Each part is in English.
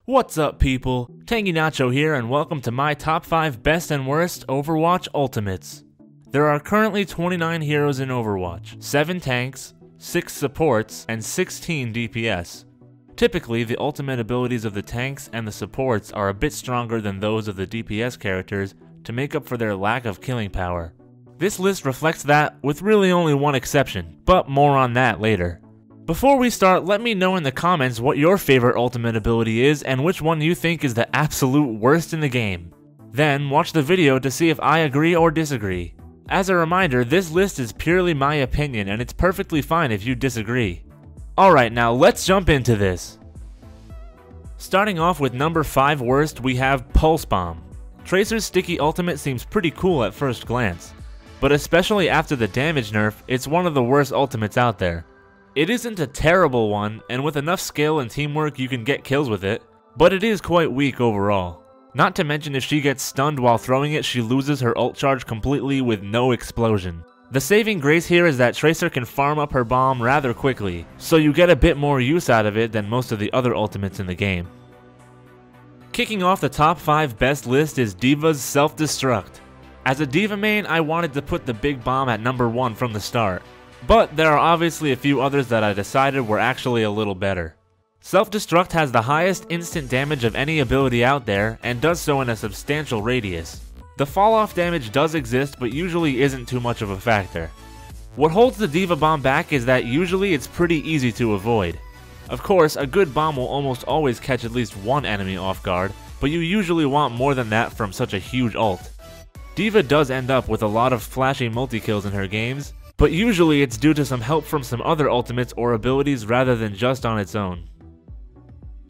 What's up, people? Tangy Nacho here, and welcome to my top 5 best and worst Overwatch Ultimates. There are currently 29 heroes in Overwatch, 7 tanks, 6 supports, and 16 DPS. Typically, the ultimate abilities of the tanks and the supports are a bit stronger than those of the DPS characters to make up for their lack of killing power. This list reflects that, with really only one exception, but more on that later. Before we start, let me know in the comments what your favorite ultimate ability is and which one you think is the absolute worst in the game. Then, watch the video to see if I agree or disagree. As a reminder, this list is purely my opinion and it's perfectly fine if you disagree. Alright, now let's jump into this. Starting off with number 5 worst, we have Pulse Bomb. Tracer's sticky ultimate seems pretty cool at first glance, but especially after the damage nerf, it's one of the worst ultimates out there. It isn't a terrible one, and with enough skill and teamwork you can get kills with it, but it is quite weak overall. Not to mention if she gets stunned while throwing it, she loses her ult charge completely with no explosion. The saving grace here is that Tracer can farm up her bomb rather quickly, so you get a bit more use out of it than most of the other ultimates in the game. Kicking off the top 5 best list is D.Va's Self-Destruct. As a D.Va main, I wanted to put the big bomb at number 1 from the start, but there are obviously a few others that I decided were actually a little better. Self-Destruct has the highest instant damage of any ability out there, and does so in a substantial radius. The fall-off damage does exist, but usually isn't too much of a factor. What holds the D.Va bomb back is that usually it's pretty easy to avoid. Of course, a good bomb will almost always catch at least one enemy off guard, but you usually want more than that from such a huge ult. D.Va does end up with a lot of flashy multi-kills in her games, but usually it's due to some help from some other ultimates or abilities rather than just on its own.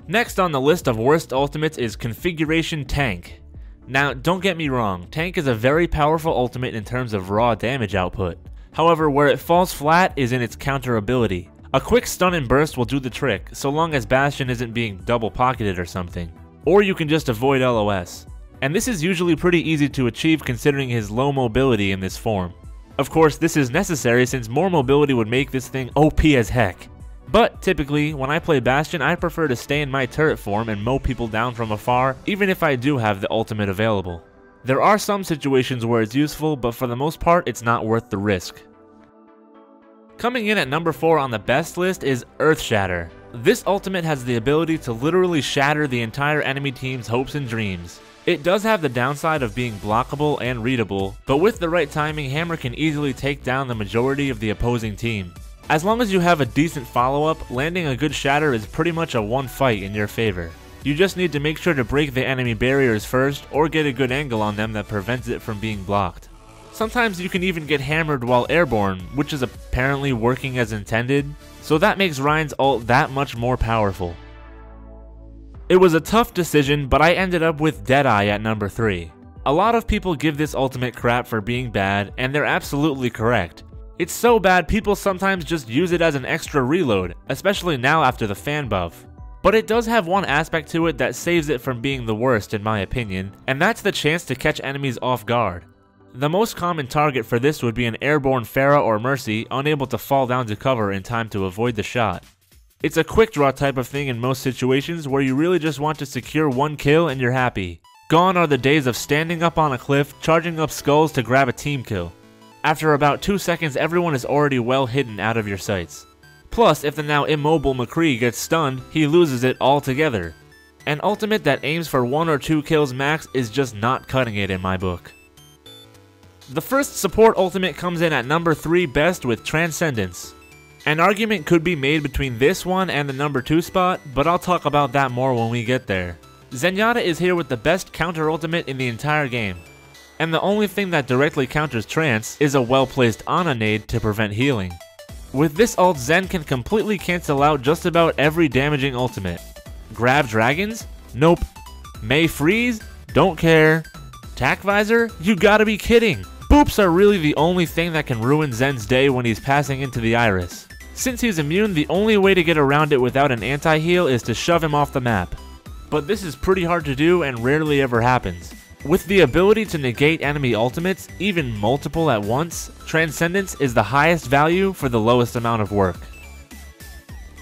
Next on the list of worst ultimates is Configuration Tank. Now, don't get me wrong, Tank is a very powerful ultimate in terms of raw damage output. However, where it falls flat is in its counter ability. A quick stun and burst will do the trick, so long as Bastion isn't being double pocketed or something. Or you can just avoid LOS. And this is usually pretty easy to achieve considering his low mobility in this form. Of course, this is necessary since more mobility would make this thing OP as heck. But typically, when I play Bastion, I prefer to stay in my turret form and mow people down from afar, even if I do have the ultimate available. There are some situations where it's useful, but for the most part, it's not worth the risk. Coming in at number 4 on the best list is Earthshatter. This ultimate has the ability to literally shatter the entire enemy team's hopes and dreams. It does have the downside of being blockable and readable, but with the right timing, Hammer can easily take down the majority of the opposing team. As long as you have a decent follow-up, landing a good shatter is pretty much a one fight in your favor. You just need to make sure to break the enemy barriers first, or get a good angle on them that prevents it from being blocked. Sometimes you can even get hammered while airborne, which is apparently working as intended, so that makes Ryan's ult that much more powerful. It was a tough decision, but I ended up with Deadeye at number 3. A lot of people give this ultimate crap for being bad, and they're absolutely correct. It's so bad people sometimes just use it as an extra reload, especially now after the fan buff. But it does have one aspect to it that saves it from being the worst in my opinion, and that's the chance to catch enemies off guard. The most common target for this would be an airborne Pharah or Mercy unable to fall down to cover in time to avoid the shot. It's a quick draw type of thing in most situations where you really just want to secure one kill and you're happy. Gone are the days of standing up on a cliff, charging up skulls to grab a team kill. After about 2 seconds, everyone is already well hidden out of your sights. Plus, if the now immobile McCree gets stunned, he loses it altogether. An ultimate that aims for 1 or 2 kills max is just not cutting it in my book. The first support ultimate comes in at number 3 best with Transcendence. An argument could be made between this one and the number 2 spot, but I'll talk about that more when we get there. Zenyatta is here with the best counter ultimate in the entire game. And the only thing that directly counters Trance is a well-placed Ana nade to prevent healing. With this ult, Zen can completely cancel out just about every damaging ultimate. Grab Dragons? Nope. May Freeze? Don't care. Tac Visor? You gotta be kidding! Boops are really the only thing that can ruin Zen's day when he's passing into the Iris. Since he's immune, the only way to get around it without an anti-heal is to shove him off the map. But this is pretty hard to do and rarely ever happens. With the ability to negate enemy ultimates, even multiple at once, Transcendence is the highest value for the lowest amount of work.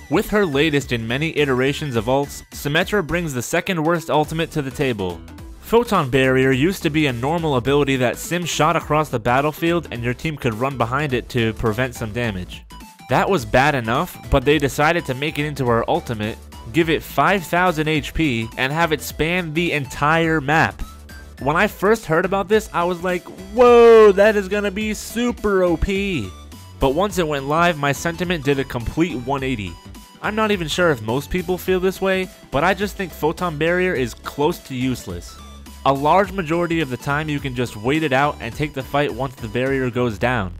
With her latest in many iterations of ults, Symmetra brings the second worst ultimate to the table. Photon Barrier used to be a normal ability that Sim shot across the battlefield and your team could run behind it to prevent some damage. That was bad enough, but they decided to make it into her ultimate, give it 5000 HP, and have it span the entire map. When I first heard about this, I was like, whoa, that is gonna be super OP. But once it went live, my sentiment did a complete 180. I'm not even sure if most people feel this way, but I just think Photon Barrier is close to useless. A large majority of the time you can just wait it out and take the fight once the barrier goes down.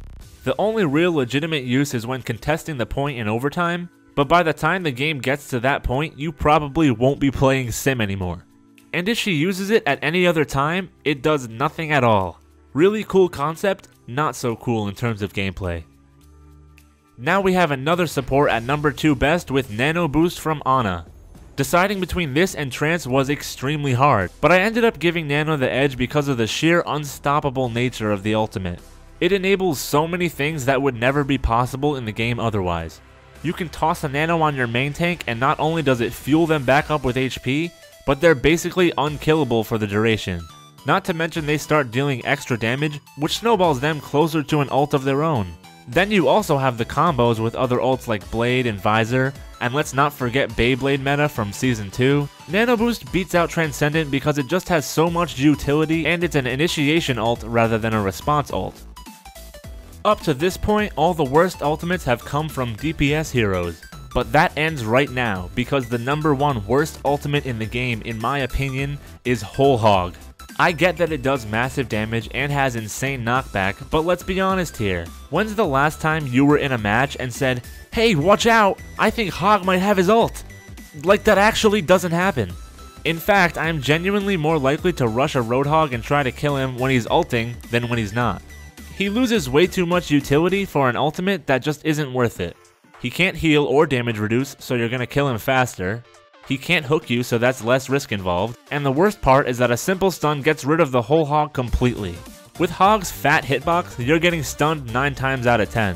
The only real legitimate use is when contesting the point in overtime, but by the time the game gets to that point, you probably won't be playing Sim anymore. And if she uses it at any other time, it does nothing at all. Really cool concept, not so cool in terms of gameplay. Now we have another support at number 2 best with Nano Boost from Ana. Deciding between this and Trance was extremely hard, but I ended up giving Nano the edge because of the sheer unstoppable nature of the ultimate. It enables so many things that would never be possible in the game otherwise. You can toss a Nano on your main tank and not only does it fuel them back up with HP, but they're basically unkillable for the duration. Not to mention they start dealing extra damage, which snowballs them closer to an ult of their own. Then you also have the combos with other ults like Blade and Visor, and let's not forget Beyblade meta from Season 2. Nano Boost beats out Transcendent because it just has so much utility and it's an initiation ult rather than a response ult. Up to this point, all the worst ultimates have come from DPS heroes, but that ends right now because the number 1 worst ultimate in the game, in my opinion, is Whole Hog. I get that it does massive damage and has insane knockback, but let's be honest here. When's the last time you were in a match and said, hey, watch out, I think Hog might have his ult? Like, that actually doesn't happen. In fact, I am genuinely more likely to rush a Roadhog and try to kill him when he's ulting than when he's not. He loses way too much utility for an ultimate that just isn't worth it. He can't heal or damage reduce, so you're gonna kill him faster. He can't hook you, so that's less risk involved, and the worst part is that a simple stun gets rid of the whole Hog completely. With Hog's fat hitbox, you're getting stunned 9 times out of 10.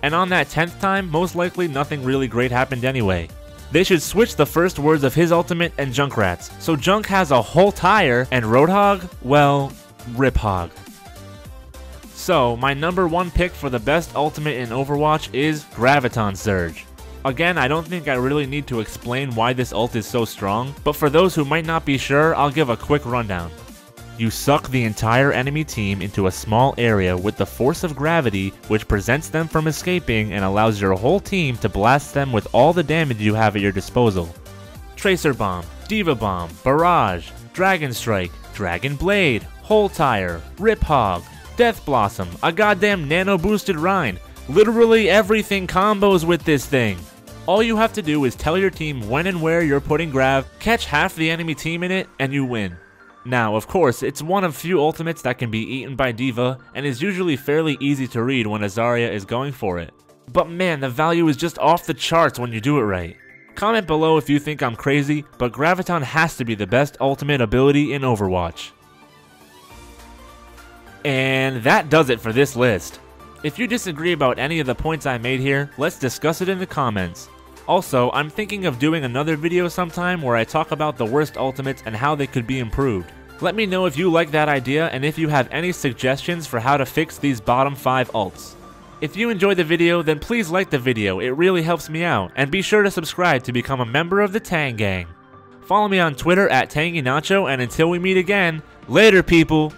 And on that 10th time, most likely nothing really great happened anyway. They should switch the first words of his ultimate and Junkrat's, so Junk has a whole tire, and Roadhog, well, rip Hog. So, my number 1 pick for the best ultimate in Overwatch is Graviton Surge. Again, I don't think I really need to explain why this ult is so strong, but for those who might not be sure, I'll give a quick rundown. You suck the entire enemy team into a small area with the force of gravity, which prevents them from escaping and allows your whole team to blast them with all the damage you have at your disposal. Tracer Bomb, Diva Bomb, Barrage, Dragon Strike, Dragon Blade, Whole Tire, Rip Hog, Death Blossom, a goddamn nano boosted Rhine. Literally everything combos with this thing. All you have to do is tell your team when and where you're putting Grav, catch half the enemy team in it, and you win. Now, of course, it's one of few ultimates that can be eaten by Diva, and is usually fairly easy to read when a Zarya is going for it. But man, the value is just off the charts when you do it right. Comment below if you think I'm crazy, but Graviton has to be the best ultimate ability in Overwatch. And that does it for this list. If you disagree about any of the points I made here, let's discuss it in the comments. Also, I'm thinking of doing another video sometime where I talk about the worst ultimates and how they could be improved. Let me know if you like that idea and if you have any suggestions for how to fix these bottom 5 ults. If you enjoyed the video, then please like the video, it really helps me out, and be sure to subscribe to become a member of the Tang Gang. Follow me on Twitter at TangyNacho, and until we meet again, later people!